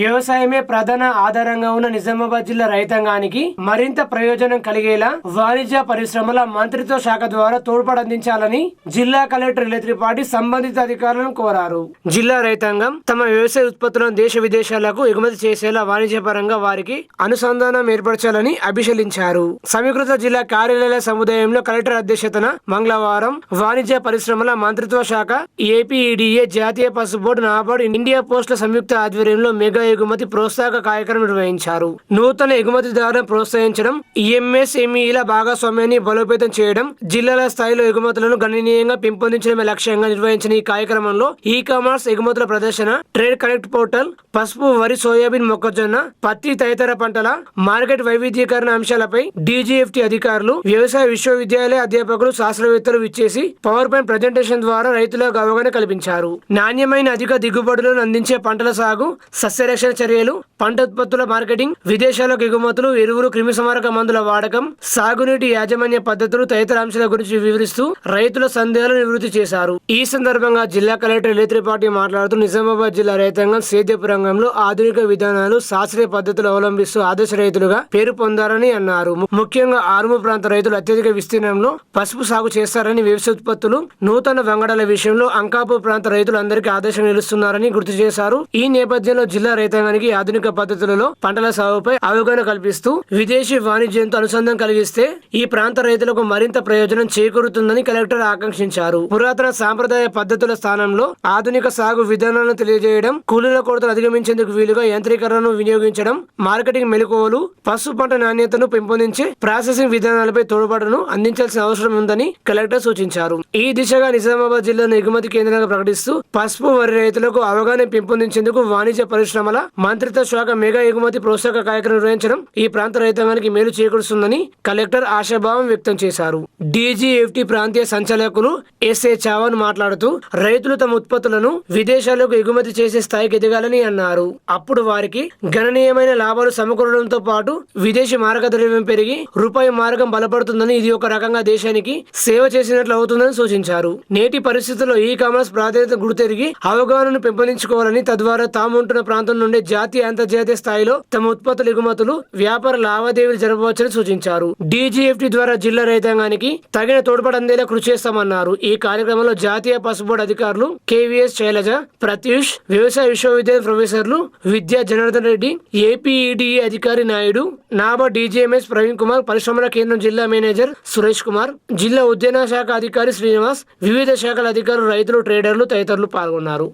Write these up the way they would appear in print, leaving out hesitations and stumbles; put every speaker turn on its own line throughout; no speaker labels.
వ్యవసాయమే ప్రధాన ఆధారంగా ఉన్న నిజామాబాద్ జిల్లా రైతాంగానికి మరింత ప్రయోజనం కలిగేలా వాణిజ్య పరిశ్రమల మంత్రిత్వ శాఖ ద్వారా తోడ్పడందించాలని జిల్లా కలెక్టర్ త్రిపాఠి సంబంధిత అధికారులను కోరారు. జిల్లా రైతాంగం తమ వ్యవసాయ ఉత్పత్తులను దేశ విదేశాలకు ఎగుమతి చేసేలా వాణిజ్యపరంగా వారికి అనుసంధానం ఏర్పరచాలని అభిషేలించారు. సమీకృత జిల్లా కార్యాలయ సముదాయంలో కలెక్టర్ అధ్యక్షతన మంగళవారం వాణిజ్య పరిశ్రమల మంత్రిత్వ శాఖ, ఏపీఈడిఏ, జాతీయ పసు బోర్డు, నాబార్డు, ఇండియా పోస్టుల సంయుక్త ఆధ్వర్యంలో మెగా ఎగుమతి ప్రోత్సాహక కార్యక్రమం నిర్వహించారు. నూతన ఎగుమతిదారులను ప్రోత్సహించడం, ఎంఎస్ఎంఈల భాగస్వామ్యాన్ని బలోపేతం చేయడం, జిల్లాల స్థాయిలో ఎగుమతులను గణనీయంగా పెంపొందించడమే లక్ష్యంగా నిర్వహించిన ఈ కార్యక్రమంలో ఈ కామర్స్ ఎగుమతుల ప్రదర్శన, ట్రేడ్ కనెక్ట్ పోర్టల్, పసుపు, వరి, సోయాబీన్, మొక్కజొన్న, పత్తి తదితర పంటల మార్కెట్ వైవిధ్యీకరణ అంశాలపై డీజీఎఫ్టీ అధికారులు, వ్యవసాయ విశ్వవిద్యాలయ అధ్యాపకులు, శాస్త్రవేత్తలు విచ్చేసి పవర్ పాయింట్ ప్రజెంటేషన్ ద్వారా రైతులకు అవగాహన కల్పించారు. నాణ్యమైన అధిక దిగుబడులను అందించే పంటల సాగు, సస్యరక్షణ చర్యలు, పంట ఉత్పత్తుల మార్కెటింగ్, విదేశాలకు ఎగుమతులు, ఎరువులు, క్రిమిసంహారక మందుల వాడకం, సాగునీటి యాజమాన్య పద్ధతులు తదితర అంశాల గురించి వివరిస్తూ రైతుల సందేహాలను నివృత్తి చేశారు. ఈ సందర్భంగా జిల్లా కలెక్టర్ త్రిపాఠి మాట్లాడుతూ నిజామాబాద్ జిల్లా రైతాంగం సేద్యపు రంగంలో ఆధునిక విధానాలు, శాస్త్రీయ పద్ధతులు అవలంబిస్తూ ఆదర్శ రైతులుగా పేరు పొందారని అన్నారు. ముఖ్యంగా ఆరుము ప్రాంత రైతులు అత్యధిక విస్తీర్ణంలో పసుపు సాగు చేస్తారని, వ్యవసాయ ఉత్పత్తులు, నూతన వంగడాల విషయంలో అంకాపూర్ ప్రాంత రైతులు అందరికీ ఆదర్శంగా నిలుస్తున్నారని గుర్తు చేశారు. ఈ నేపథ్యంలో జిల్లా రైతాంగానికి ఆధునిక పద్ధతులలో పంటల సాగుపై అవగాహన కల్పిస్తూ విదేశీ వాణిజ్యంతో అనుసంధానం కలిగిస్తే ఈ ప్రాంత రైతులకు మరింత ప్రయోజనం చేకూరుతుందని కలెక్టర్ ఆకాంక్షించారు. పురాతన సాంప్రదాయ పద్ధతుల స్థానంలో ఆధునిక సాగు విధానాలను తెలియజేయడం, కూలీల కొరతను అధిగమించేందుకు వీలుగా యంత్రీకరణను వినియోగించడం, మార్కెటింగ్ మెలకువలు, పసుపు పంట నాణ్యతను పెంపొందించే ప్రాసెసింగ్ విధానాలపై తోడ్పాటును అందించాల్సిన అవసరం ఉందని కలెక్టర్ సూచించారు. ఈ దిశగా నిజామాబాద్ జిల్లాను ఎగుమతి కేంద్రంగా ప్రకటిస్తూ పసుపు, వరి రైతులకు అవగాహన పెంపొందించేందుకు వాణిజ్య పరిశ్రమల మంత్రిత్వ శాఖ మెగా ఎగుమతి ప్రోత్సాహక కార్యక్రమం నిర్వహించడం ఈ ప్రాంత రైతాంగానికి మేలు చేకూరుస్తుందని కలెక్టర్ ఆశాభావం వ్యక్తం చేశారు. డీజీఎఫ్టీ ప్రాంతీయ సంచాలకులు ఎస్ఏ చావన్ మాట్లాడుతూ రైతులు తమ ఉత్పత్తులను విదేశాలకు ఎగుమతి చేసే స్థాయికి ఎదగాలని అన్నారు. అప్పుడు వారికి గణనీయమైన లాభాలు సమకూరడంతో పాటు విదేశీ మారక ద్రవ్యం పెరిగి రూపాయి మార్గం బలపడుతుందని, ఇది ఒక రకంగా దేశానికి సేవ చేసినట్లు అవుతుందని సూచించారు. నేటి పరిస్థితుల్లో ఈ కామర్స్ ప్రాధాన్యత గుర్తెరిగి అవగాహనను పెంపొందించుకోవాలని, తద్వారా తాము ఉంటున్న ప్రాంతం నుండి జాతీయ, అంతర్జాతీయ స్థాయిలో తమ ఉత్పత్తుల ఎగుమతులు, వ్యాపార లావాదేవీలు జరపవచ్చని సూచించారు. డీజీఎఫ్టీ ద్వారా జిల్లా రైతాంగానికి తగిన తోడ్పాటు అందేలా కృషి చేస్తామన్నారు. ఈ కార్యక్రమంలో జాతీయ పసుపు బోర్డు అధికారులు కేవీఎస్ శైలజ, ప్రత్యూష్, వ్యవసాయ విశ్వవిద్యాలయ ప్రొఫెసర్లు విద్యా జనార్దన్ రెడ్డి, ఏపీఈడిఏ అధికారి నాయుడు, నాబా డీజీఎంఎస్ ప్రవీణ్ కుమార్, పరిశ్రమల కేంద్రం జిల్లా మేనేజర్ సురేష్ కుమార్, జిల్లా ఉద్యాన శాఖ అధికారి శ్రీనివాస్, వివిధ శాఖల అధికారులు, రైతులు, ట్రేడర్లు తదితరులు పాల్గొన్నారు.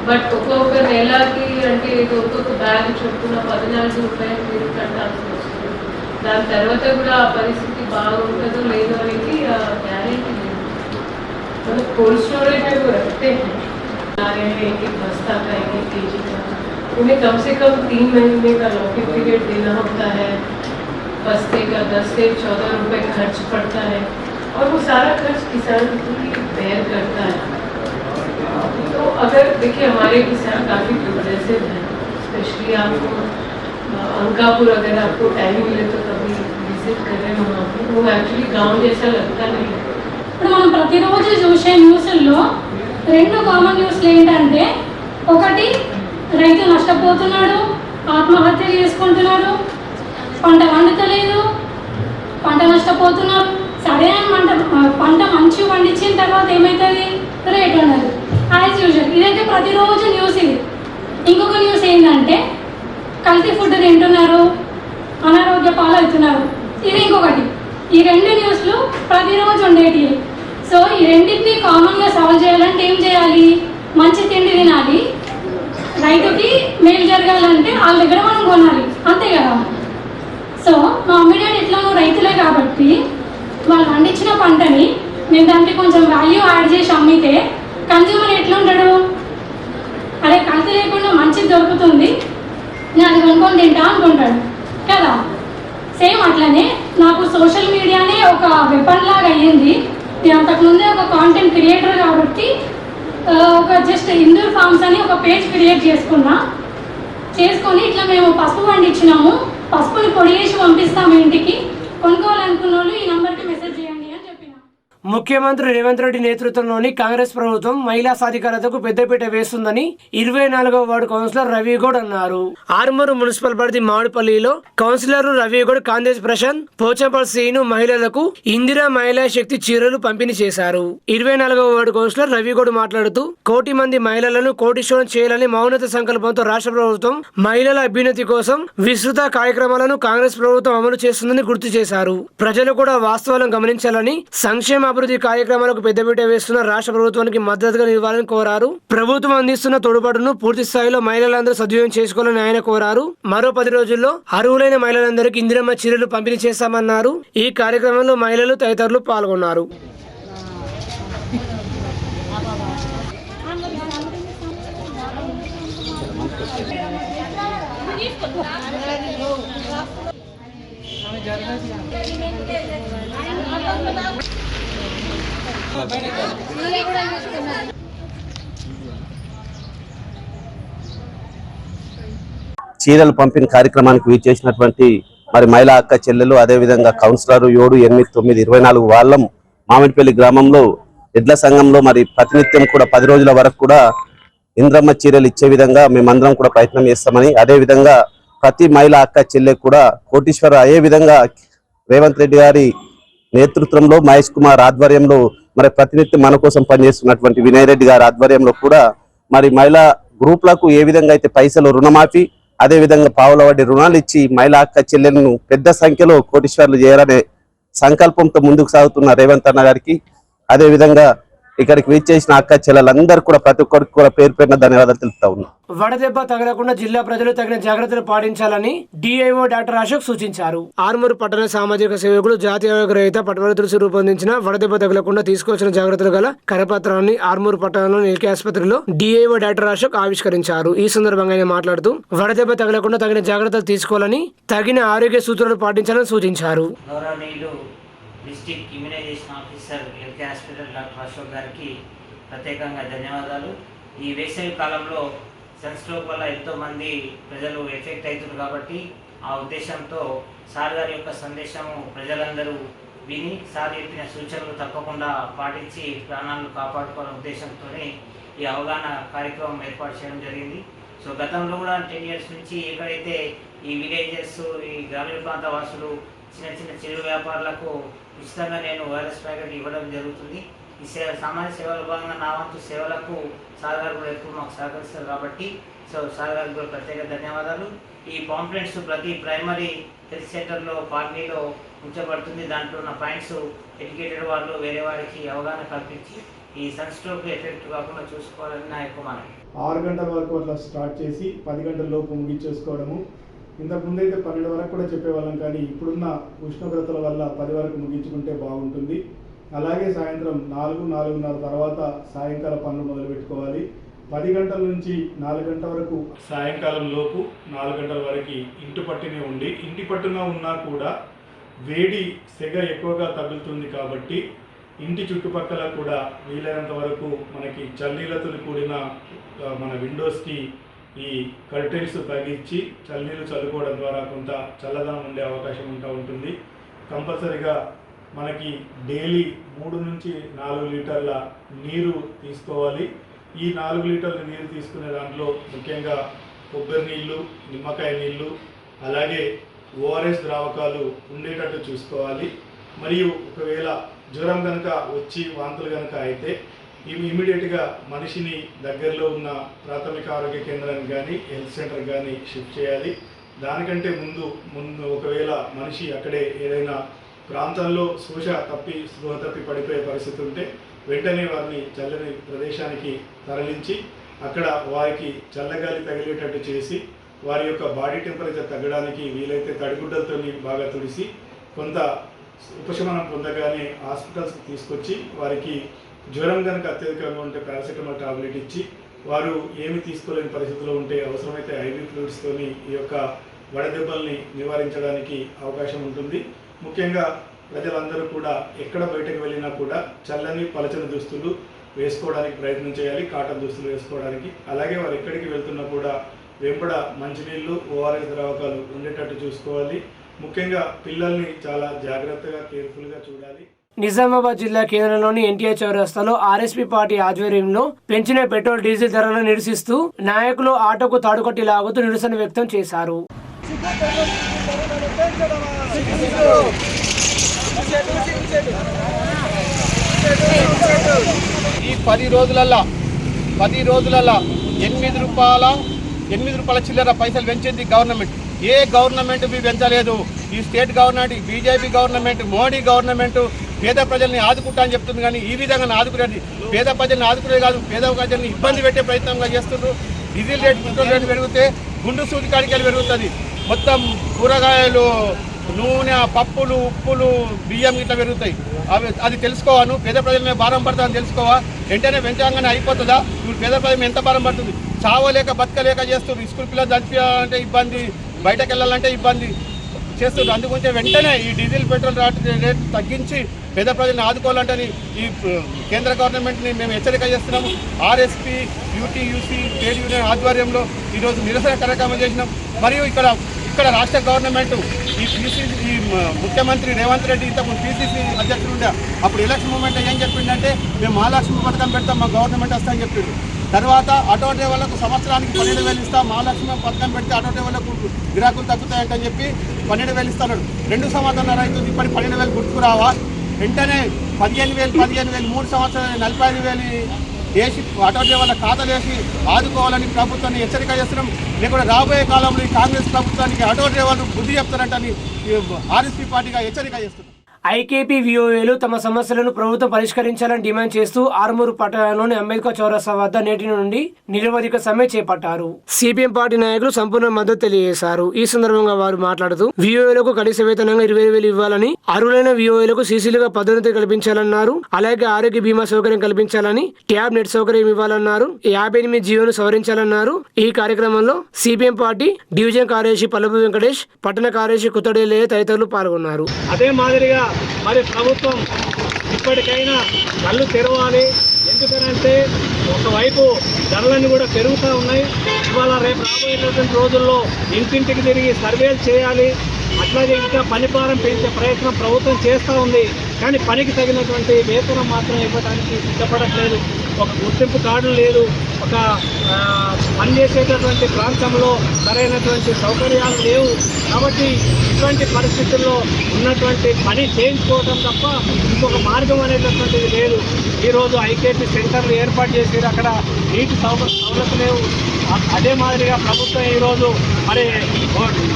బట్ ఒక్కొక్క నెలకి అంటే ఒక్కొక్క బ్యాగ్ చొప్పున 14 రూపాయలు మీరు కట్టాల్సి వస్తుంది. దాని తర్వాత కూడా ఆ పరిస్థితి బాగుంటుందో లేదో అనేది గ్యారెంటీ లేదు. मतलब कोल्ड स्टोरेज में वो रखते हैं, आ रहे हैं एक एक बस्ता का, एक एक केजी का, उन्हें कम से कम 3 महीने का लॉकिंग पीरियड देना होता है. बस्ते का 10 से 14 रुपये खर्च पड़ता है और वो सारा खर्च किसान ही बेयर करता है. तो अगर देखिए हमारे किसान काफ़ी प्रोग्रेसिव हैं, स्पेशली आपको अंकापुर अगर आपको टाइम मिले तो कभी विजिट करें वहाँ पर. वो एक्चुअली गांव जैसा लगता नहीं है.
ఇప్పుడు మనం ప్రతిరోజు చూసే న్యూస్ల్లో 2 కామన్ న్యూస్లు ఏంటంటే, ఒకటి రైతు నష్టపోతున్నాడు, ఆత్మహత్య చేసుకుంటున్నాడు, పంట వండుతలేదు, పంట నష్టపోతున్నారు. సరే అని పంట మంచి పండించిన తర్వాత ఏమవుతుంది, రేట్ ఉండదు. యాజ్ యూజువల్ ఇదైతే ప్రతిరోజు న్యూస్. ఇది ఇంకొక న్యూస్ ఏంటంటే కల్తీ ఫుడ్ తింటున్నారు, అనారోగ్య పాలవుతున్నారు. ఇది ఇంకొకటి. ఈ 2 న్యూస్లు ప్రతిరోజు ఉండేటివి. సో ఈ రెండింటిని కామన్గా సాల్వ్ చేయాలంటే ఏం చేయాలి, మంచి తిండి తినాలి, రైతుకి మేలు జరగాలంటే వాళ్ళ దగ్గర మనం కొనాలి, అంతే కదా. సో మా మమ్మీ డాడీ ఎట్లాగో రైతులే కాబట్టి వాళ్ళు పండించిన పంటని మేము దానికి కొంచెం వాల్యూ యాడ్ చేసి అమ్మితే కన్జ్యూమర్ ఎట్లా ఉంటాడు, అదే కల్తీ లేకుండా మంచిది దొరుకుతుంది, నేను అది కొనుక్కొని తింటా అనుకుంటాడు కదా. సేమ్ అట్లనే నాకు సోషల్ మీడియానే ఒక వెపన్ లాగా అయ్యింది. నేను అంతకుముందే ఒక కాంటెంట్ క్రియేటర్ కాబట్టి ఒక జస్ట్ ఇందూర్ ఫార్మ్స్ అని ఒక పేజ్ క్రియేట్ చేసుకొని ఇట్లా మేము పసుపు పండించినాము, పసుపుని పొడి చేసి పంపిస్తాము ఇంటికి, కొనుక్కోవాలనుకున్న వాళ్ళు ఈ నెంబర్కి మెసేజ్ చేయండి అని చెప్పిన.
ముఖ్యమంత్రి రేవంత్ రెడ్డి నేతృత్వంలోని కాంగ్రెస్ ప్రభుత్వం మహిళా సాధికారతకు పెద్దపీట వేస్తుందని 24వ వార్డు కౌన్సిలర్ రవిగౌడ్ అన్నారు. ఆర్మూరు మున్సిపల్ పరిధి మామిడిపల్లిలో కౌన్సిలర్ రవిగౌడ్, కాందేశ్ ప్రశాంత్, పోచంపల్లి శ్రీను మహిళలకు ఇందిరా మహిళా శక్తి చీరలు పంపిణీ చేశారు. 24వ వార్డు కౌన్సిలర్ రవిగౌడ్ మాట్లాడుతూ 1 కోటి మంది మహిళలను కోటీశ్వరం చేయాలని మౌనత సంకల్పంతో రాష్ట్ర ప్రభుత్వం మహిళల అభ్యున్నతి కోసం విస్తృత కార్యక్రమాలను కాంగ్రెస్ ప్రభుత్వం అమలు చేస్తుందని గుర్తు చేశారు. ప్రజలు కూడా వాస్తవాలను గమనించాలని, సంక్షేమ అభివృద్ధి కార్యక్రమాలకు పెద్దపీట వేస్తున్న రాష్ట్ర ప్రభుత్వానికి మద్దతుగా నిలవాలని కోరారు. ప్రభుత్వం అందిస్తున్న తోడ్పాటును పూర్తి స్థాయిలో మహిళలందరూ సద్వినియోగం చేసుకోవాలని ఆయన కోరారు. మరో 10 రోజుల్లో అర్హులైన మహిళలందరికీ ఇందిరమ్మ చీరలు పంపిణీ చేస్తామన్నారు. ఈ కార్యక్రమంలో మహిళలు తదితరులు పాల్గొన్నారు.
చీరలు పంపిణీ కార్యక్రమానికి వీచేసినటువంటి మరి మహిళా అక్క చెల్లెలు, అదేవిధంగా కౌన్సిలర్ 7, 8, 9, 24 వాళ్ళం మామిడిపల్లి గ్రామంలో ఎడ్ల సంఘంలో మరి ప్రతినిత్యం కూడా 10 రోజుల వరకు కూడా ఇంద్రమ్మ చీరలు ఇచ్చే విధంగా మేమందరం కూడా ప్రయత్నం చేస్తామని, అదేవిధంగా ప్రతి మహిళా అక్క చెల్లె కూడా కోటీశ్వర అయ్యే విధంగా రేవంత్ రెడ్డి గారి నేతృత్వంలో, మహేష్ కుమార్ ఆధ్వర్యంలో మరి ప్రతినిత్యం మన కోసం పనిచేస్తున్నటువంటి వినయ్ రెడ్డి గారి ఆధ్వర్యంలో కూడా మరి మహిళా గ్రూప్లకు ఏ విధంగా అయితే పైసలు రుణమాఫీ, అదేవిధంగా పావుల వడ్డీ రుణాలు ఇచ్చి మహిళా అక్క చెల్లెలను పెద్ద సంఖ్యలో కోటీశ్వర్లు చేయాలనే సంకల్పంతో ముందుకు సాగుతున్న రేవంత్ అన్న గారికి, అదేవిధంగా ఇక్కడికి వీచేసిన అక్క చెల్లెలందరూ కూడా ప్రతి ఒక్కరికి కూడా పేరు పేరున ధన్యవాదాలు తెలుపుతా ఉన్నాం.
వడదెబ్బ తగలకుండా జిల్లా ప్రజలు తగిన జాగ్రత్తలు పాటించాలని డిఐఓ డాక్టర్ అశోక్ సూచించారు. ఆర్మూరు పట్టణ సామాజిక సేవకులు జాతీయ రహిత పట్టణ తులసి రూపొందించిన వడదెబ్బ తగలకుండా తీసుకోవాల్సిన జాగ్రత్తలు గల కరపత్రాన్ని ఆర్మూరు పట్టణంలోని ఎల్కే ఆసుపత్రిలో డిఐఓ డాక్టర్ అశోక్ ఆవిష్కరించారు. ఈ సందర్భంగా ఆయన మాట్లాడుతూ వడదెబ్బ తగలకుండా తగిన జాగ్రత్తలు తీసుకోవాలని, తగిన ఆరోగ్య సూత్రాలు పాటించాలని సూచించారు.
డిస్ట్రిక్ట్ ఇమ్యునైజేషన్ ఆఫీసర్ ఎల్కే హాస్పిటల్ డాక్టర్ అశోక్ గారికి ప్రత్యేకంగా ధన్యవాదాలు. ఈ వేసవి కాలంలో సన్స్ట్రోక్ వల్ల ఎంతోమంది ప్రజలు ఎఫెక్ట్ అవుతున్నారు కాబట్టి ఆ ఉద్దేశంతో సార్ గారి యొక్క సందేశము ప్రజలందరూ విని సార్ చెప్పిన సూచనలు తప్పకుండా పాటించి ప్రాణాలను కాపాడుకోవాలనే ఉద్దేశంతోనే ఈ అవగాహన కార్యక్రమం ఏర్పాటు చేయడం జరిగింది. సో గతంలో కూడా 10 years నుంచి ఎక్కడైతే ఈ విలేజెస్, ఈ గ్రామీణ ప్రాంత వాసులు చిన్న చిన్న చిరు వ్యాపారులకు ఉచితంగా నేను వైరస్ ప్యాకెట్ ఇవ్వడం జరుగుతుంది. ఈ సామాజిక సేవల భాగంగా నా వంతు సేవలకు సార్ గారు కూడా ఎప్పుడు మాకు సహకరిస్తారు కాబట్టి సార్ గారికి కూడా ప్రత్యేక ధన్యవాదాలు. ఈ పాంప్లెట్స్ ప్రతి ప్రైమరీ హెల్త్ సెంటర్లో కాలనీలో ఉంచబడుతుంది. దాంట్లో ఉన్న పాయింట్స్ ఎడ్యుకేటెడ్ వాళ్ళు వేరే వారికి అవగాహన కల్పించి ఈ సన్ స్ట్రోక్ ఎఫెక్ట్ కాకుండా చూసుకోవాలని నా యొక్క మనవి.
6 గంటల వరకు అట్లా స్టార్ట్ చేసి 10 గంటల లోపు ముగించేసుకోవడము. ఇంతకుముందు అయితే 12 వరకు కూడా చెప్పేవాళ్ళం, కానీ ఇప్పుడున్న ఉష్ణోగ్రతల వల్ల 10 వరకు ముగించుకుంటే బాగుంటుంది. అలాగే సాయంత్రం 4, 4:30 తర్వాత సాయంకాల పనులు మొదలు పెట్టుకోవాలి. 10 గంటల నుంచి 4 గంటల వరకు సాయంకాలం లోపు 4 గంటల వరకు ఇంటి పట్టునే ఉండి, ఇంటి పట్టున ఉన్నా కూడా వేడి సెగ ఎక్కువగా తగులుతుంది కాబట్టి ఇంటి చుట్టుపక్కల కూడా వీలైనంత వరకు మనకి చల్లనీళ్ళతో కూడిన మన విండోస్కి ఈ కర్టెన్స్ తగ్గించి చల్లనీళ్ళు చల్లుకోవడం ద్వారా కొంత చల్లదనం ఉండే అవకాశం ఉంటుంది. కంపల్సరీగా మనకి డైలీ 3 నుంచి 4 లీటర్ల నీరు తీసుకోవాలి. ఈ 4 లీటర్ల నీరు తీసుకునే దాంట్లో ముఖ్యంగా కొబ్బరి నీళ్ళు, నిమ్మకాయ నీళ్ళు, అలాగే ఓఆర్ఎస్ ద్రావకాలు ఉండేటట్టు చూసుకోవాలి. మరియు ఒకవేళ జ్వరం కనుక వచ్చి వాంతులు కనుక అయితే ఇమీడియట్గా మనిషిని దగ్గరలో ఉన్న ప్రాథమిక ఆరోగ్య కేంద్రానికి కానీ హెల్త్ సెంటర్ కానీ షిఫ్ట్ చేయాలి. దానికంటే ముందు ఒకవేళ మనిషి అక్కడే ఏదైనా ప్రాంతంలో స్పృహ తప్పి పడిపోయే పరిస్థితి ఉంటే వెంటనే వారిని చల్లని ప్రదేశానికి తరలించి అక్కడ వారికి చల్లగాలి తగిలేటట్టు చేసి వారి యొక్క బాడీ టెంపరేచర్ తగ్గడానికి వీలైతే తడిగుడ్డలతో బాగా తుడిసి కొంత ఉపశమనం పొందగానే హాస్పిటల్స్కి తీసుకొచ్చి వారికి జ్వరం కనుక అత్యధికంగా ఉంటే పారాసిటమాల్ టాబ్లెట్ ఇచ్చి వారు ఏమి తీసుకోలేని పరిస్థితిలో ఉంటే అవసరమైతే ఐవీ ఫ్లూయిడ్స్తోని ఈ యొక్క వడదెబ్బల్ని నివారించడానికి అవకాశం ఉంటుంది. ముఖ్యంగా ప్రజలందరూ కూడా ఎక్కడ బయటకు వెళ్ళినా కూడా చల్లని పలచని దుస్తులు వేసుకోవడానికి ప్రయత్నం చేయాలి, కాటన్ దుస్తులు వేసుకోవడానికి. అలాగే వారు ఎక్కడికి వెళ్తున్నా కూడా వెంబడ మంచినీళ్ళు, ఓఆర్ఎస్ ద్రావకాలు ఉండేటట్టు చూసుకోవాలి. ముఖ్యంగా పిల్లల్ని చాలా జాగ్రత్తగా కేర్ఫుల్గా చూడాలి.
నిజామాబాద్ జిల్లా కేంద్రంలోని ఎన్టీఆర్ చౌరస్తాలో ఆర్ఎస్పీ పార్టీ ఆధ్వర్యంలో పెంచిన పెట్రోల్ డీజిల్ ధరలను నిరసిస్తూ నాయకులు ఆటోకు తాడుకట్టి లాగుతూ నిరసన వ్యక్తం చేశారు.
ఈ 10 రోజులల్లా 8 రూపాయల చిల్లర పైసలు పెంచింది గవర్నమెంట్. ఏ గవర్నమెంట్ పెంచలేదు. ఈ state government, BJP government, Modi government పేద ప్రజల్ని ఆదుకుంటా అని చెప్తుంది. కానీ ఈ విధంగా ఆదుకునేది పేద ప్రజల్ని ఆదుకునేది కాదు, పేద ప్రజల్ని ఇబ్బంది పెట్టే ప్రయత్నంగా చేస్తున్నారు. డీజిల్ రేటు, పెట్రోల్ రేటు పెరిగితే గుండు సూది కాడికి పెరుగుతుంది. మొత్తం కూరగాయలు, నూనె, పప్పులు, ఉప్పులు, బియ్యం ఇట్లా పెరుగుతాయి. అది తెలుసుకోవాను. పేద ప్రజల మీద భారం పడుతుందని తెలుసుకోవా. వెంటనే పెంచగానే అయిపోతుందా? ఇప్పుడు పేద ప్రజల ఎంత భారం పడుతుంది? చావలేక బతకలేక చేస్తున్నారు. స్కూల్ పిల్లలు చదివించాలంటే ఇబ్బంది, బయటకు వెళ్ళాలంటే ఇబ్బంది చేస్తున్నారు. అందుగురించి వెంటనే ఈ డీజిల్ పెట్రోల్ రేట్ తగ్గించి పేద ప్రజలను ఆదుకోవాలంటే ఈ కేంద్ర గవర్నమెంట్ని మేము హెచ్చరిక చేస్తున్నాము. ఆర్ఎస్పీ, యూటీయూసీ ట్రేడ్ యూనియన్ ఆధ్వర్యంలో ఈరోజు నిరసన కార్యక్రమం చేసినాం. మరియు ఇక్కడ రాష్ట్ర గవర్నమెంట్ ఈ ముఖ్యమంత్రి రేవంత్ రెడ్డి ఇంతకు పీసీసీ అధ్యక్షుడు ఉండే అప్పుడు ఎలక్షన్ మూమెంట్ ఏం చెప్పిందంటే మేము మహాలక్ష్మి పథకం పెడతాం, మా గవర్నమెంట్ వస్తామని చెప్పిండు. తర్వాత ఆటో డ్రైవర్లకు సంవత్సరానికి 12,000 ఇస్తాం, మహాలక్ష్మి పథకం పెడితే ఆటో డ్రైవర్లకు గిరాకులు తగ్గుతాయంటని చెప్పి 12,000 ఇస్తున్నాడు. 2 సంవత్సరాలు అవుతుంది, ఇప్పటి 12,000 గుర్తుకు రావా? వెంటనే 15,000 3 సంవత్సరాలు 45,000 వేసి ఆటో డ్రైవర్ల ఖాతాలు వేసి ఆదుకోవాలని ప్రభుత్వాన్ని హెచ్చరిక చేస్తున్నాం. లేకుంటే రాబోయే కాలంలో ఈ కాంగ్రెస్ ప్రభుత్వానికి ఆటో డ్రైవర్లు బుద్ధి చెప్తారంటని ఆర్ఎస్పీ పార్టీగా హెచ్చరిక చేస్తున్నాం.
ఐకేపీ విఓఏలు తమ సమస్యలను ప్రభుత్వం పరిష్కరించాలని డిమాండ్ చేస్తూ ఆర్మూరు పట్టణంలోని అంబేద్కర్ చౌరస్తా వద్ద నేటి నుండి నిరవధిక సమ్మె చేపట్టారు. సిపిఎం పార్టీ నాయకులు సంపూర్ణ మద్దతు తెలియజేశారు. ఈ సందర్భంగా వారు మాట్లాడుతూ విఓఏలకు కనీస వేతనంగా 20,000 ఇవ్వాలని, అర్హులైన విఓఏలకు సీసీలుగా పదోన్నతి కల్పించాలన్నారు. అలాగే ఆరోగ్య బీమా సౌకర్యం కల్పించాలని, ట్యాబ్ నెట్ సౌకర్యం ఇవ్వాలన్నారు. 58 జీవోను సవరించాలన్నారు. ఈ కార్యక్రమంలో సిపిఎం పార్టీ డివిజన్ కార్యదర్శి పల్లపు వెంకటేష్, పట్టణ కార్యదర్శి కుత్తడేలే తదితరులు పాల్గొన్నారు.
అదే మాదిరిగా మరి ప్రభుత్వం ఇప్పటికైనా కళ్ళు తెరవాలి. ఎందుకనంటే ఒకవైపు ధరలన్నీ కూడా పెరుగుతూ ఉన్నాయి. ఇవాళ రేపు రాబోయేటువంటి రోజుల్లో ఇంటింటికి తిరిగి సర్వేలు చేయాలి. అట్లాగే ఇంకా పనిభారం పెంచే ప్రయత్నం ప్రభుత్వం చేస్తూ ఉంది. కానీ పనికి తగినటువంటి వేతనం మాత్రం ఇవ్వడానికి సిద్ధపడట్లేదు. ఒక గుర్తింపు కార్డు లేదు. ఒక పనిచేసేటటువంటి ప్రాంతంలో సరైనటువంటి సౌకర్యాలు లేవు. కాబట్టి ఇటువంటి పరిస్థితుల్లో ఉన్నటువంటి పని చేయించుకోవడం తప్ప ఇంకొక మార్గం అనేటటువంటిది లేదు. ఈరోజు ఐకేపీ సెంటర్లు ఏర్పాటు చేసి అక్కడ నీటి సౌలభ్యం లేవు. అదే మాదిరిగా ప్రభుత్వం ఈరోజు మరి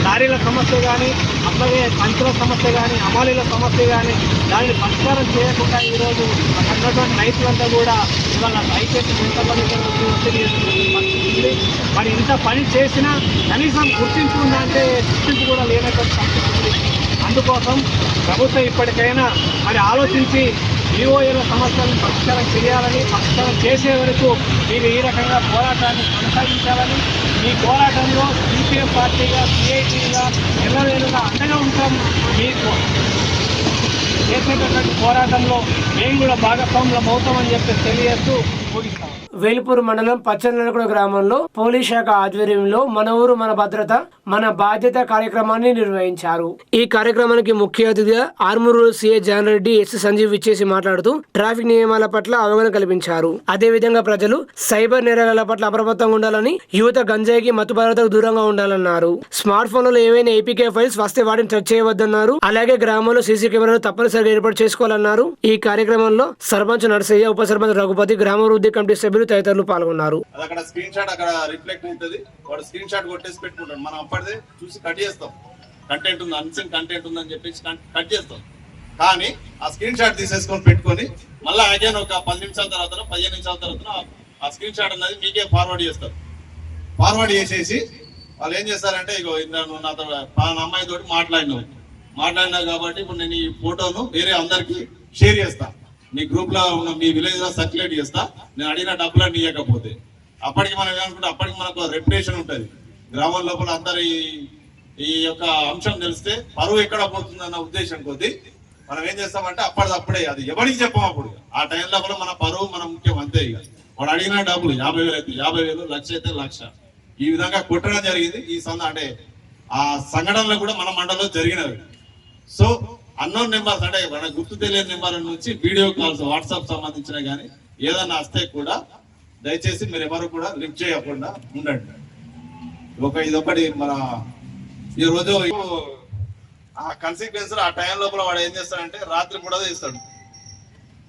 లారీల సమస్య కానీ, అట్లాగే పంచుల సమస్య కానీ, అమాలీల సమస్య కానీ దానిని పరిష్కారం చేయకుండా ఈరోజు అక్కడ ఉన్నటువంటి రైతులంతా కూడా ఇవాళ ఐకేపీ సెంటర్ల ఒత్తిడి చేస్తుంది. మరి ఇంత పని చేసినా కనీసం గుర్తించుకుందంటే గుర్తింపు కూడా లేనటువంటి పరిస్థితి ఉంది. అందుకోసం ప్రభుత్వం ఇప్పటికైనా మరి ఆలోచించి ఈఓఏల సమస్యలను పరిష్కారం చేయాలని, పరిష్కారం చేసే వరకు మీరు ఈ రకంగా పోరాటాన్ని కొనసాగించాలని, ఈ పోరాటంలో సిపిఎం పార్టీగా, సిఐటీగా ఎల్లవేళగా అండగా ఉంటాం. మీకు చేసేటటువంటి పోరాటంలో మేము కూడా భాగస్వాములం అవుతామని చెప్పి తెలియజేస్తూ ముగిస్తాం.
వేల్పూర్ మండలం పచ్చనలగూడ గ్రామంలో పోలీస్ శాఖ ఆధ్వర్యంలో మన ఊరు మన భద్రత మన బాధ్యత కార్యక్రమాన్ని నిర్వహించారు. ఈ కార్యక్రమానికి ముఖ్య అతిథిగా ఆర్మూరు సిఐ జాన్ రెడ్డి, ఎస్ సంజీవ్ ఇచ్చేసి మాట్లాడుతూ ట్రాఫిక్ నియమాల పట్ల అవగాహన కల్పించారు. అదే విధంగా ప్రజలు సైబర్ నేరాల పట్ల అప్రమత్తంగా ఉండాలని, యువత గంజాయికి మత్తు పదార్థాలకు దూరంగా ఉండాలన్నారు. స్మార్ట్ ఫోన్లలో ఏవైనా ఏపీకే ఫైల్స్ వస్తే వాటిని టచ్ చేయవద్దన్నారు. అలాగే గ్రామంలో సీసీ కెమెరాలు తప్పనిసరిగా ఏర్పాటు చేసుకోవాలన్నారు. ఈ కార్యక్రమంలో సర్పంచ్ నర్సయ్య, ఉప సర్పంచ్ రఘుపతి, గ్రామాభివృద్ధి కమిటీ సభ్యులు తదితరులు పాల్గొన్నారు.
అక్కడ స్క్రీన్ షాట్ అక్కడ రిఫ్లెక్ట్ ఉంటుంది. వాడు స్క్రీన్ షాట్ కొట్టేసి పెట్టుకుంటాడు. మనం అప్పటిదే చూసి కట్ చేస్తాం. కంటెంట్ ఉంది, అన్సెన్ కంటెంట్ ఉందని చెప్పేసి కట్ చేస్తాం. కానీ ఆ స్క్రీన్ షాట్ తీసేసుకొని పెట్టుకొని మళ్ళీ అగైన్ ఒక 10 నిమిషాల తర్వాత 15 నిమిషాల తర్వాత ఆ స్క్రీన్ షాట్ అనేది మీకే ఫార్వర్డ్ చేస్తారు. ఫార్వర్డ్ చేసేసి వాళ్ళు ఏం చేస్తారంటే, ఇగో నేను నాతో అమ్మాయి తోటి మాట్లాడినా కాబట్టి ఇప్పుడు నేను ఈ ఫోటోను వేరే అందరికి షేర్ చేస్తా, మీ గ్రూప్ లో ఉన్న మీ విలేజ్ లో సర్క్యులేట్ చేస్తా, నేను అడిగిన డబ్బులను ఇవ్వకపోతే. అప్పటికి మనం ఏమనుకుంటే అప్పటికి మనకు రెప్యుటేషన్ ఉంటుంది గ్రామం లోపల. అందరి ఈ యొక్క అంశం తెలిస్తే పరువు ఎక్కడ పోతుందన్న ఉద్దేశం కొద్దీ మనం ఏం చేస్తామంటే అప్పటిదప్పుడే, అది ఎవరికి చెప్పం అప్పుడు ఆ టైం లోపల మన పరువు మన ముఖ్యం అంతే. ఇక వాడు అడిగిన డబ్బులు 50,000 అయితే 50,000, 1,00,000 అయితే 1,00,000 ఈ విధంగా కొట్టడం జరిగింది. ఈ అంటే ఆ సంఘటనలు కూడా మన మండలంలో జరిగినవి. సో అన్నోన్ నెంబర్స్ అంటే మన గుర్తు తెలియని నెంబర్ నుంచి వీడియో కాల్స్ వాట్సాప్ సంబంధించిన కానీ ఏదన్నా వస్తే కూడా దయచేసి మీరు ఎవరు కూడా లిఫ్ట్ చేయకుండా ఉండండి. ఇదొకటి మన ఈ రోజు ఆ కన్సిక్వెన్స్ ఆ టైం లోపల వాడు ఏం చేస్తాడంటే రాత్రి కూడా తీస్తాడు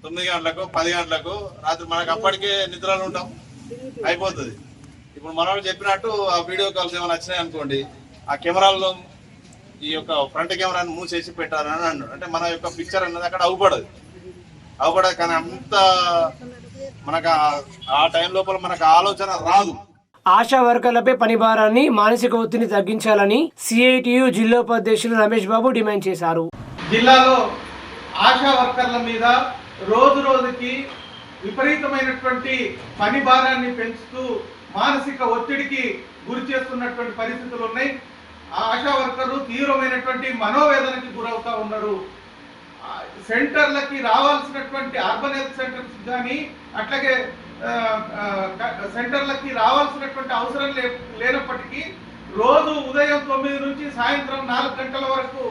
9 గంటలకు 10 గంటలకు రాత్రి. మనకు అప్పటికే నిద్రలు ఉంటాం, అయిపోతుంది. ఇప్పుడు మన చెప్పినట్టు ఆ వీడియో కాల్స్ ఏమైనా వచ్చినాయి అనుకోండి, ఆ కెమెరాల్లో ఈ యొక్క ఫ్రంట్ కెమెరాని మూసేసి పెట్టారని అన్నాడు. అంటే మన యొక్క పిక్చర్ అన్నది అక్కడ అవుపడదు. కానీ అంత మనకు ఆ టైం లోపల మనకు ఆలోచన రాదు.
ఆశా వర్కర్లపై పని భారాన్ని, మానసిక ఒత్తిడిని తగ్గించాలని సిఐటియు జిల్లా ఉపాధ్యక్షులు రమేష్ బాబు డిమాండ్ చేశారు.
జిల్లాలో ఆశా వర్కర్ల మీద రోజు రోజుకి విపరీతమైనటువంటి పని భారాన్ని పెంచుతూ మానసిక ఒత్తిడికి గురి చేస్తున్నటువంటి పరిస్థితులు ఉన్నాయి. ఆశా వర్కర్లు తీవ్రమైనటువంటి మనోవేదనకి గురవుతా ఉన్నారు. సెంటర్లకి రావాల్సినటువంటి అర్బన్ హెల్త్ సెంటర్స్ కానీ అట్లాగే సెంటర్లకి రావాల్సినటువంటి అవసరం లేనప్పటికీ రోజు ఉదయం 9 నుంచి సాయంత్రం 4 గంటల వరకు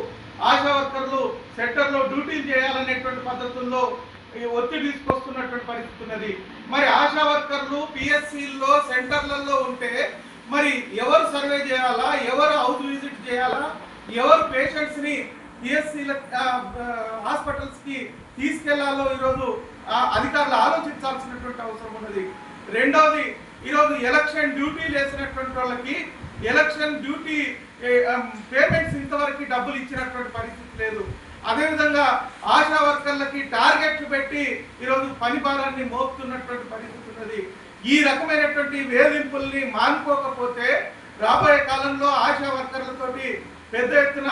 ఆశా వర్కర్లు సెంటర్లో డ్యూటీలు చేయాలనేటువంటి పద్ధతుల్లో ఒత్తిడి తీసుకొస్తున్నటువంటి పరిస్థితి ఉన్నది. మరి ఆశా వర్కర్లు పిఎస్సీల్లో సెంటర్లలో ఉంటే మరి ఎవరు సర్వే చేయాలా, ఎవరు హౌస్ విజిట్ చేయాలా, ఎవరు పేషెంట్స్ ని పిఎస్సీల హాస్పిటల్స్ కి తీసుకెళ్లాలో ఈరోజు అధికారులు ఆలోచించాల్సినటువంటి అవసరం ఉన్నది. రెండవది, ఈరోజు ఎలక్షన్ డ్యూటీలు వేసినటువంటి వాళ్ళకి ఎలక్షన్ డ్యూటీ పేమెంట్స్ ఇంతవరకు డబ్బులు ఇచ్చినటువంటి పరిస్థితి లేదు. అదేవిధంగా ఆశా వర్కర్లకి టార్గెట్లు పెట్టి ఈరోజు పని భారాన్ని మోపుతున్నటువంటి పరిస్థితి ఉన్నది. ఈ రకమైనటువంటి వేధింపుల్ని మానుకోకపోతే రాబోయే కాలంలో ఆశా వర్కర్లతోటి పెద్ద ఎత్తున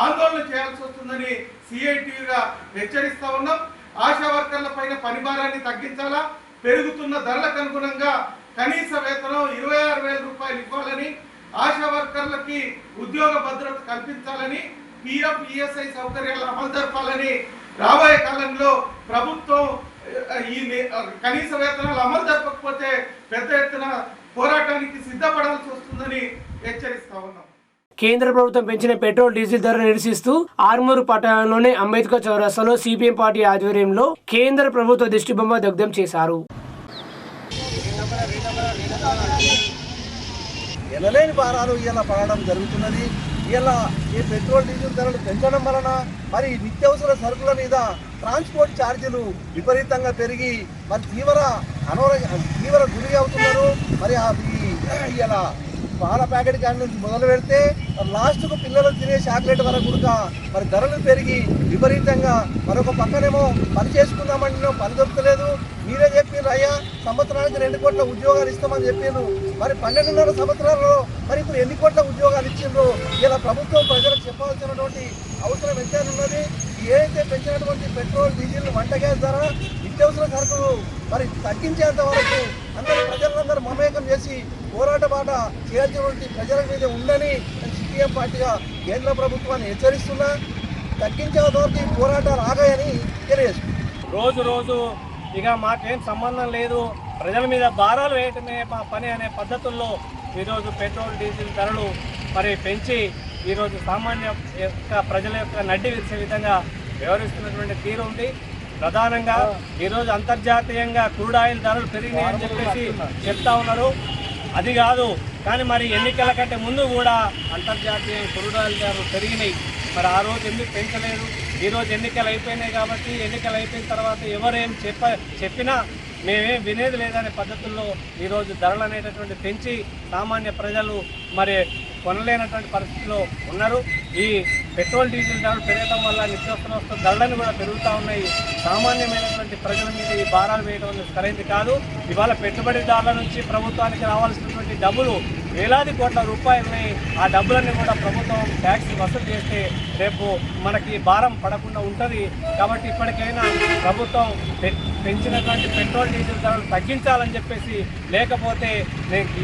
ఆందోళన చేయాల్సి వస్తుందని సిఐటిగా హెచ్చరిస్తా ఉన్నాం. ఆశా వర్కర్ల పైన పని భారాన్ని తగ్గించాలా, పెరుగుతున్న ధరలకు అనుగుణంగా కనీస వేతనం 26,000 రూపాయలు ఇవ్వాలని, ఆశా వర్కర్లకి ఉద్యోగ భద్రత కల్పించాలని, పిఎఫ్ ఈఎస్ఐ సౌకర్యాలు అమలు జరపాలని రాబోయే కాలంలో ప్రభుత్వం ఈ కనీస వేతనాలు అమలు జరపకపోతే పెద్ద ఎత్తున పోరాటానికి సిద్ధపడాల్సి వస్తుందని హెచ్చరిస్తా ఉన్నాం.
కేంద్ర ప్రభుత్వం పెంచిన పెట్రోల్ డీజిల్ ధర నిరసిస్తూ ఆర్మూరు పట్టణంలోని అంబేద్కర్ చౌరస్తాలో సిపిఎం పార్టీ ఆధ్వర్యంలో కేంద్ర ప్రభుత్వ దిష్టిబొమ్మ దగ్ధం చేశారు.
ఎనలేని భారాలు ఇలా పడడం జరుగుతున్నది. ఇలా ఈ పెట్రోల్ డీజిల్ ధరలు పెంచడం వలన మరి నిత్యావసర సరుకుల మీద ట్రాన్స్పోర్ట్ ఛార్జీలు విపరీతంగా పెరిగి మరి తీవ్ర గురి అవుతున్నారు. మరి ఇలా పాల ప్యాకెట్ కాడి నుంచి మొదలు పెడితే లాస్ట్కు పిల్లలు తినే చాక్లెట్ వరకు కూడా మరి ధరలు పెరిగి విపరీతంగా మరొక పక్కనేమో పని చేసుకుందామంటే పని దొరకలేదు. మీరే చెప్పారు అయ్యా సంవత్సరానికి 2 కోట్ల ఉద్యోగాలు ఇస్తామని చెప్పారు. మరి 12.5 సంవత్సరాల్లో మరి ఇప్పుడు ఎన్ని కోట్ల ఉద్యోగాలు ఇచ్చిండ్రు ఇలా ప్రభుత్వం ప్రజలకు చెప్పాల్సినటువంటి అవసరం ఎంతైనా ఉన్నది. ఏదైతే పెంచినటువంటి పెట్రోల్ డీజిల్ వంట గ్యాస్ ధర నిత్యావసర సరుకులు మరి తగ్గించేంత వరకు ప్రజలందరూ మమేకం చేసి పోరాట బాట చేయాల్సినటువంటి ప్రజల మీద ఉందని సిపిఎం పార్టీగా కేంద్ర ప్రభుత్వాన్ని హెచ్చరిస్తున్నా. తగ్గించేంత వరకు పోరాటాలు ఆగాయని తెలియజేస్తుంది.
రోజు ఇక మాకేం సంబంధం లేదు, ప్రజల మీద భారాలు వేయటమే మా పని అనే పద్ధతుల్లో ఈరోజు పెట్రోల్ డీజిల్ ధరలు మరి పెంచి ఈరోజు సామాన్య ప్రజల యొక్క నడ్డి విరిసే విధంగా వ్యవహరిస్తున్నటువంటి తీరు ఉంది. ప్రధానంగా ఈరోజు అంతర్జాతీయంగా క్రూడ్ ఆయిల్ ధరలు పెరిగినాయని చెప్పేసి చెప్తా ఉన్నారు. అది కాదు, కానీ మరి ఎన్నికల కంటే ముందు కూడా అంతర్జాతీయ క్రూడ్ ఆయిల్ ధరలు పెరిగినాయి. మరి ఆ రోజు ఎందుకు పెంచలేదు? ఈరోజు ఎన్నికలు అయిపోయినాయి కాబట్టి ఎన్నికలు అయిపోయిన తర్వాత ఎవరేం చెప్పినా మేమేం వినేది లేదనే పద్ధతుల్లో ఈరోజు ధరలు అనేటటువంటి పెంచి సామాన్య ప్రజలు మరి కొనలేనటువంటి పరిస్థితిలో ఉన్నారు. ఈ పెట్రోల్ డీజిల్ ధరలు పెరగడం వల్ల నిత్యావసర వస్తువుల ధరలను కూడా పెరుగుతూ ఉన్నాయి. సామాన్యమైనటువంటి ప్రజల మీద ఈ భారాలు వేయడం అనేది సరైనది కాదు. ఇవాళ పెట్టుబడిదారుల నుంచి ప్రభుత్వానికి రావాల్సినటువంటి డబ్బులు వేలాది కోట్ల రూపాయలని, ఆ డబ్బులన్నీ కూడా ప్రభుత్వం ట్యాక్స్ వసూలు చేస్తే రేపు మనకి భారం పడకుండా ఉంటుంది. కాబట్టి ఇప్పటికైనా ప్రభుత్వం పెంచినటువంటి పెట్రోల్ డీజిల్ ధరలు తగ్గించాలని చెప్పేసి, లేకపోతే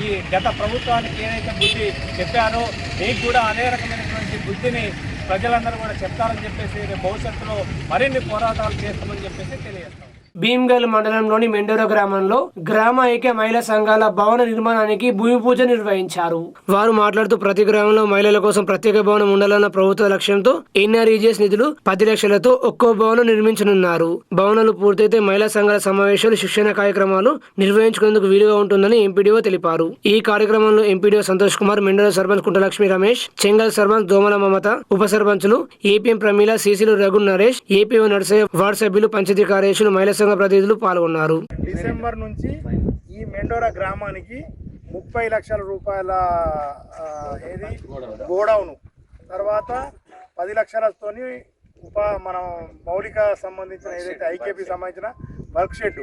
ఈ గత ప్రభుత్వానికి ఏదైతే బుద్ధి చెప్పారో మీకు కూడా అదే రకమైనటువంటి బుద్ధిని ప్రజలందరూ కూడా చెప్తారని చెప్పేసి భవిష్యత్తులో మరిన్ని పోరాటాలు చేస్తామని చెప్పేసి తెలియజేస్తాం.
భీమ్గల్ మండలంలోని మెండోర గ్రామంలో గ్రామ ఐక్య మహిళా సంఘాల భవన నిర్మాణానికి భూమి పూజ నిర్వహించారు. వారు మాట్లాడుతూ ప్రతి గ్రామంలో మహిళల కోసం ప్రత్యేక భవనం ఉండాలన్న ప్రభుత్వ లక్ష్యంతో ఎన్ఆర్ఈజీఎస్ నిధులు 10 లక్షలతో ఒక్కో భవనం నిర్మించనున్నారు. భవనాలు పూర్తయితే మహిళా సంఘాల సమావేశాలు, శిక్షణ కార్యక్రమాలు నిర్వహించుకునేందుకు వీలుగా ఉంటుందని ఎంపీడీఓ తెలిపారు. ఈ కార్యక్రమంలో ఎంపీడీఓ సంతోష్ కుమార్, మెండోర సర్పంచ్ కుంటలక్ష్మి రమేష్, చెంగల్ సర్పంచ్ దోమల మమత, ఉప సర్పంచులు ఏపీఎం ప్రమీల, సిసిలు రఘు నరేష్, ఏపీఓ నర్సయ్య, వార్డు సభ్యులు, పంచాయతీ కార్యదర్శులు, మహిళా సంఘ ప్రతినిధులు పాల్గొన్నారు.
డిసెంబర్ నుంచి ఈ మెండోర గ్రామానికి 30 లక్షల రూపాయల గోడౌను, తర్వాత 10 లక్షలతోని మనం మౌలిక సంబంధించిన ఏదైతే ఐకేపీ సంబంధించిన వర్క్ షెడ్,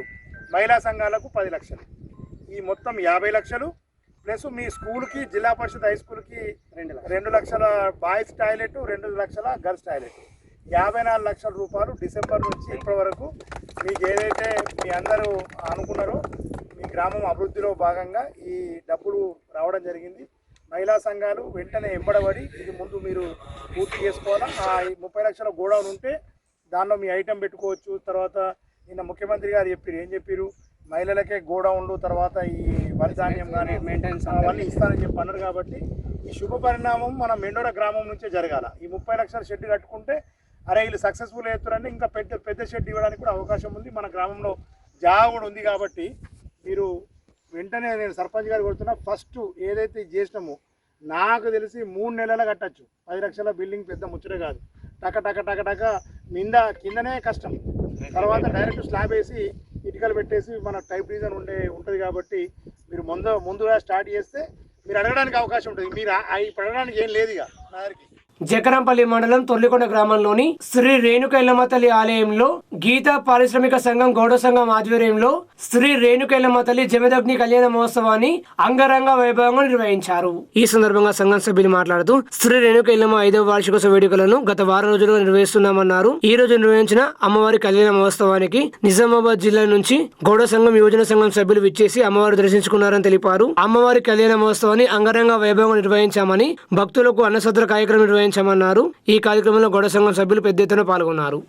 మహిళా సంఘాలకు 10 లక్షలు, ఈ మొత్తం 50 లక్షలు ప్లస్ మీ స్కూల్కి, జిల్లా పరిషత్ హై స్కూల్కి 2 లక్షల బాయ్స్ టాయిలెట్, 2 లక్షల గర్ల్స్ టాయిలెట్, 54 లక్షల రూపాయలు డిసెంబర్ నుంచి ఇప్పటి వరకు మీకు ఏదైతే మీ అందరూ అనుకున్నారో మీ గ్రామం అభివృద్ధిలో భాగంగా ఈ డబ్బులు రావడం జరిగింది. మహిళా సంఘాలు వెంటనే ఎంబడబడి ఇది ముందు మీరు పూర్తి చేసుకోవాలా. ఆ 30 లక్షల గోడౌన్ ఉంటే దానిలో మీ ఐటెం పెట్టుకోవచ్చు. తర్వాత నిన్న ముఖ్యమంత్రి గారు ఏం చెప్పారు, మహిళలకే గోడౌన్లు, తర్వాత ఈ వరి ధాన్యం కానీ మెయింటెనెన్స్ అవన్నీ ఇస్తానని చెప్పి అన్నారు. కాబట్టి ఈ శుభ పరిణామం మన మెండోర గ్రామం నుంచే జరగాల. ఈ 30 లక్షల షెడ్ కట్టుకుంటే అరే వీళ్ళు సక్సెస్ఫుల్ అవుతారని ఇంకా పెద్ద షెడ్ ఇవ్వడానికి కూడా అవకాశం ఉంది. మన గ్రామంలో జాగా కూడా ఉంది. కాబట్టి మీరు వెంటనే, నేను సర్పంచ్ గారు కొడుతున్నా, ఫస్ట్ ఏదైతే చేసినామో నాకు తెలిసి 3 నెలలు కట్టచ్చు. 10 లక్షల బిల్డింగ్ పెద్ద ముచ్చటే కాదు. టక టక టక టక కిందనే కష్టం, తర్వాత డైరెక్ట్ స్లాబ్ వేసి ఇటుకలు పెట్టేసి మన టైప్ రీజన్ ఉంటుంది. కాబట్టి మీరు ముందుగా స్టార్ట్ చేస్తే మీరు అడగడానికి అవకాశం ఉంటుంది. మీరు అడగడానికి ఏం లేదు ఇక నా దగ్గరికి.
జకరంపల్లి మండలం తొల్లికొండ గ్రామంలోని శ్రీ రేణుక ఎల్లమ్మ తల్లి ఆలయంలో గీతా పారిశ్రామిక సంఘం గౌడ సంఘం ఆధ్వర్యంలో శ్రీ రేణుక ఎల్లమ్మ తల్లి జమదగ్ని కళ్యాణ మహోత్సవాన్ని అంగరంగ వైభవంగా నిర్వహించారు. ఈ సందర్భంగా సంఘం సభ్యులు మాట్లాడుతూ శ్రీ రేణుక ఎల్లమ్మ 5వ వార్షికోత్సవ వేడుకలను గత వారం రోజులుగా నిర్వహిస్తున్నామన్నారు. ఈ రోజు నిర్వహించిన అమ్మవారి కళ్యాణ మహోత్సవానికి నిజామాబాద్ జిల్లా నుంచి గౌడ సంఘం, యువజన సంఘం సభ్యులు విచ్చేసి అమ్మవారు దర్శించుకున్నారని తెలిపారు. అమ్మవారి కళ్యాణ మహోత్సవాన్ని అంగరంగ వైభవంగా నిర్వహించామని, భక్తులకు అన్నసత్ర కార్యక్రమం నిర్వహించామన్నారు. ఈ కార్యక్రమంలో గౌడ సంఘం సభ్యులు పెద్ద ఎత్తున పాల్గొన్నారు.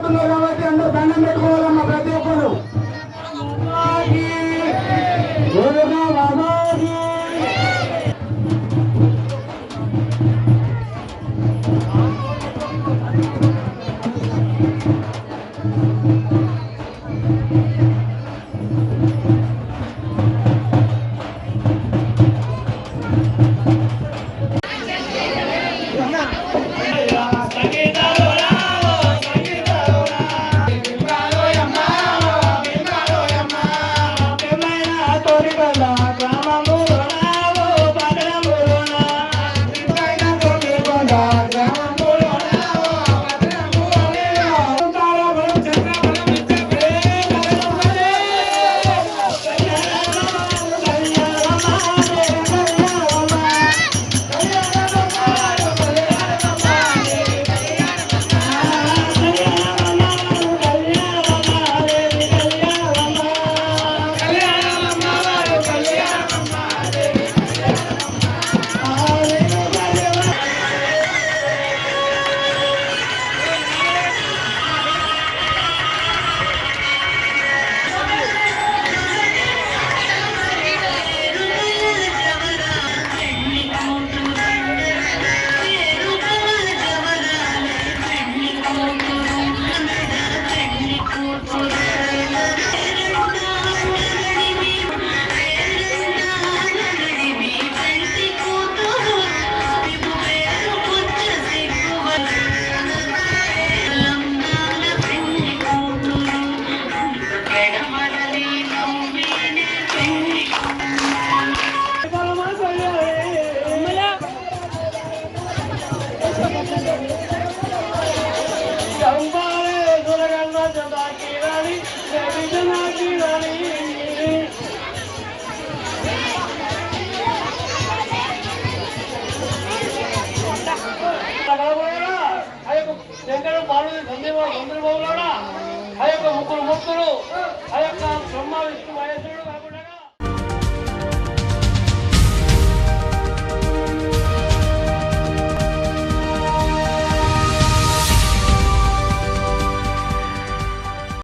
శంకరు పార్వతి సందేవ చంద్రబాబు నాయుడు ఆ యొక్క ముగ్గురు